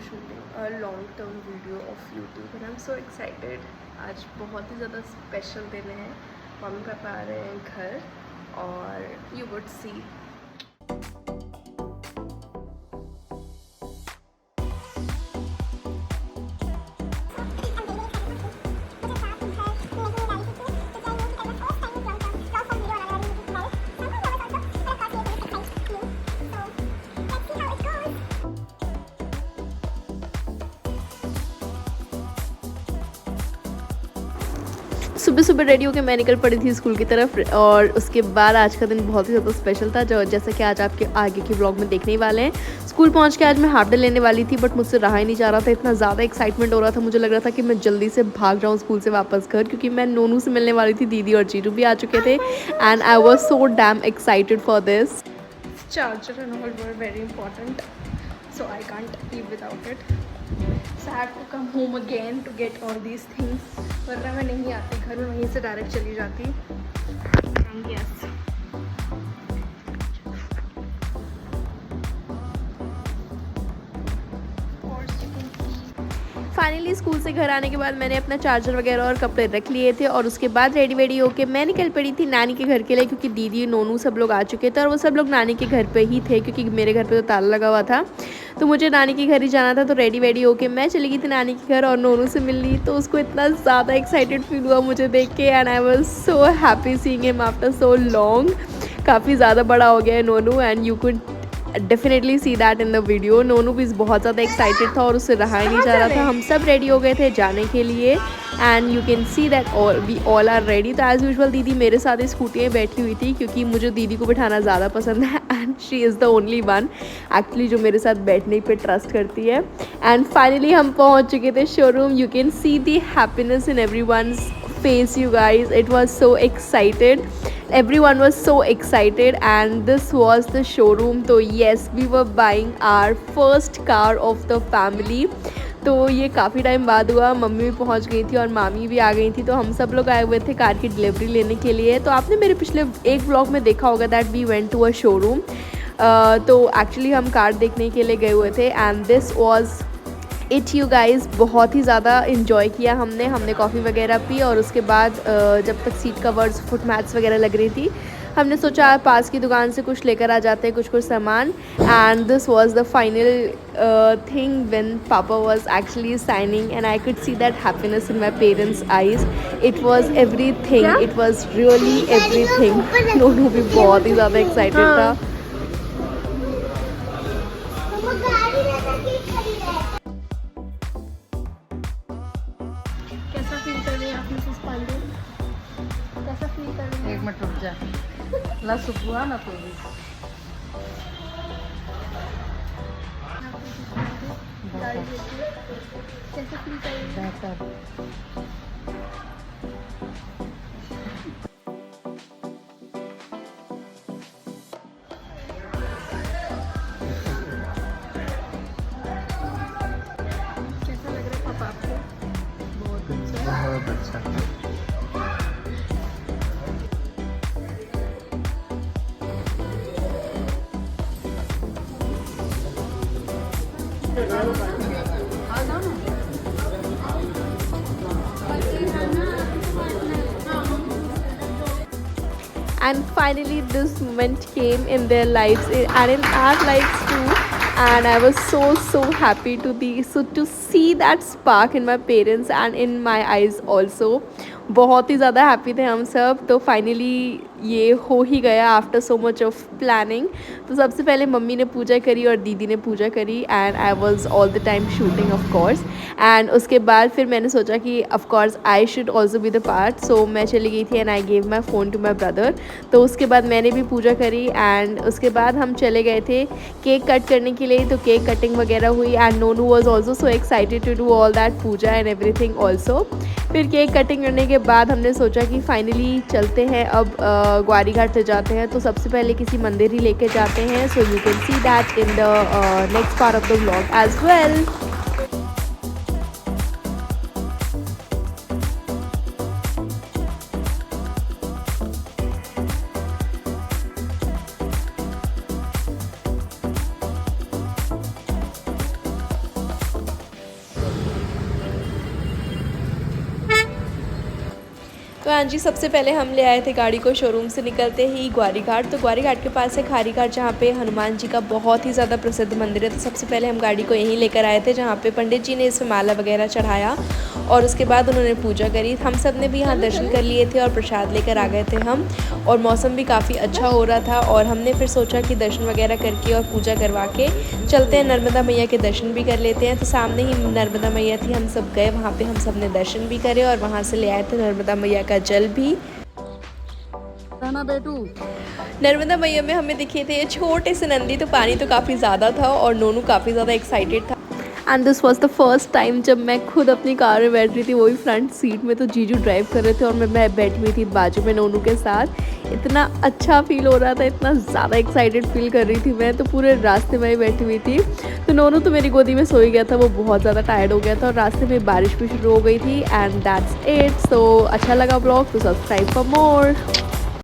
shooting a long term video of YouTube and I'm so excited. आज बहुत ही ज़्यादा स्पेशल दिन है. मम्मी पापा आ रहे हैं घर और you would see. सुबह सुबह रेडी होकर मैं निकल पड़ी थी स्कूल की तरफ और उसके बाद आज का दिन बहुत ही ज़्यादा स्पेशल था जो जैसा कि आज आपके आगे के व्लॉग में देखने ही वाले हैं. स्कूल पहुंच के आज मैं हाफ डे लेने वाली थी बट मुझसे रहा ही नहीं जा रहा था. इतना ज़्यादा एक्साइटमेंट हो रहा था, मुझे लग रहा था कि मैं जल्दी से भाग जाऊँ स्कूल से वापस घर, क्योंकि मैं नोनू से मिलने वाली थी. दीदी और जीरू भी आ चुके थे and I was so damn excited for this. Charger and all were very important, so I can't live without it. So I have to come home again to get all these things. वरना मैं नहीं आती घर में, वहीं से direct चली जाती. And yes. फाइनली स्कूल से घर आने के बाद मैंने अपना चार्जर वगैरह और कपड़े रख लिए थे और उसके बाद रेडी वेडी होके मैं निकल पड़ी थी नानी के घर के लिए, क्योंकि दीदी नोनू सब लोग आ चुके थे और वो सब लोग नानी के घर पे ही थे क्योंकि मेरे घर पे तो ताला लगा हुआ था. तो मुझे नानी के घर ही जाना था. तो रेडी वेडी होके मैं चली गई थी नानी के घर और नोनू से मिल ली. तो उसको इतना ज़्यादा एक्साइटेड फील हुआ मुझे देख के and I was so happy seeing him after so long. काफ़ी ज़्यादा बड़ा हो गया है Nonu and you could definitely see that in the video. Nonu भी बहुत ज़्यादा एक्साइटेड था और उससे रहा ही नहीं जा रहा था. हम सब रेडी हो गए थे जाने के लिए and you can see that we all are ready. तो एज़ यूजुअल दीदी मेरे साथ ही स्कूटी में बैठी हुई थी क्योंकि मुझे दीदी को बिठाना ज़्यादा पसंद है and she is the only one actually जो मेरे साथ बैठने पे ट्रस्ट करती है. एंड फाइनली हम पहुँच चुके थे showroom. You can C the happiness in everyone's face, you guys. It was so excited, everyone was so excited and this was the showroom. So yes, we were buying our first car of the family. तो ये काफ़ी time बाद हुआ. Mummy भी पहुंच गई थी और मामी भी आ गई थी. तो हम सब लोग आए हुए थे कार की डिलीवरी लेने के लिए. तो आपने मेरे पिछले एक व्लॉग में देखा होगा that we went to a showroom. तो एक्चुअली हम कार देखने के लिए गए हुए थे and this was it you guys. बहुत ही ज़्यादा इन्जॉय किया हमने कॉफ़ी वगैरह पी और उसके बाद जब तक सीट कवर्स फुट मैट्स वगैरह लग रही थी हमने सोचा पास की दुकान से कुछ लेकर आ जाते हैं कुछ सामान. And this was the final thing when papa was actually signing and I could see that happiness in my parents eyes. It was everything, it was really everything. Nonu भी बहुत ही ज़्यादा एक्साइटेड था. कैसा फील कर रही हैं आप मिसेस पांडे? कैसा फील कर रही हैं? एक मिनट रुक जा. ला सुबह ना तो भी कैसा फील कर रही हैं? बेहतर. कैसा लग रहा है पापा आपको? बहुत अच्छा. And finally this moment came in their lives and in our lives too. And I was so happy to see that spark in my parents and in my eyes also. बहुत ही ज़्यादा हैप्पी थे हम सब. तो finally ये हो ही गया after so much of planning. तो सबसे पहले मम्मी ने पूजा करी और दीदी ने पूजा करी and I was all the time shooting of course. And उसके बाद फिर मैंने सोचा कि of course I should also be the part. So मैं चली गई थी and I gave my phone to my brother. तो उसके बाद मैंने भी पूजा करी एंड उसके बाद हम चले गए थे केक कट करने के लिए. तो केक कटिंग वगैरह हुई and Nonu was also so excited to do all that puja and everything also. फिर केक कटिंग करने के बाद हमने सोचा कि फाइनली चलते हैं अब ग्वारी घाट से जाते हैं. तो सबसे पहले किसी मंदिर ही लेके जाते हैं. So you can see that in the next part of the vlog as well. हाँ जी, सबसे पहले हम ले आए थे गाड़ी को शोरूम से निकलते ही ग्वारी घाट। तो ग्वारी घाट के पास है खारी घाट, जहाँ पे हनुमान जी का बहुत ही ज़्यादा प्रसिद्ध मंदिर है। तो सबसे पहले हम गाड़ी को यहीं लेकर आए थे, जहाँ पे पंडित जी ने इसमें माला वगैरह चढ़ाया और उसके बाद उन्होंने पूजा करी। हम सब ने भी यहाँ दर्शन कर लिए थे और प्रसाद लेकर आ गए थे हम। और मौसम भी काफ़ी अच्छा हो रहा था और हमने फिर सोचा कि दर्शन वगैरह करके और पूजा करवा के चलते हैं, नर्मदा मैया के दर्शन भी कर लेते हैं। तो सामने ही नर्मदा मैया थी, हम सब गए वहाँ पे, हम सब ने दर्शन भी करे और वहाँ से ले आए थे नर्मदा मैया का जल भी। बेटू नर्मदा मैया में हमें दिखे थे ये छोटे से नंदी, तो पानी तो काफ़ी ज़्यादा था और नोनू काफ़ी ज़्यादा एक्साइटेड था। And this was the first time जब मैं खुद अपनी कार में बैठ रही थी, वही फ्रंट सीट में। तो जीजू ड्राइव कर रहे थे और मैं बैठी हुई थी बाजू में नोनू के साथ। इतना अच्छा फील हो रहा था, इतना ज़्यादा एक्साइटेड फील कर रही थी मैं, तो पूरे रास्ते में ही बैठी हुई थी। तो नोनू तो मेरी गोदी में सो ही गया था, वो बहुत ज़्यादा टायर्ड हो गया था और रास्ते में बारिश भी शुरू हो गई थी। And that's it. सो अच्छा लगा ब्लॉग तो सब्सक्राइब फॉर मोर।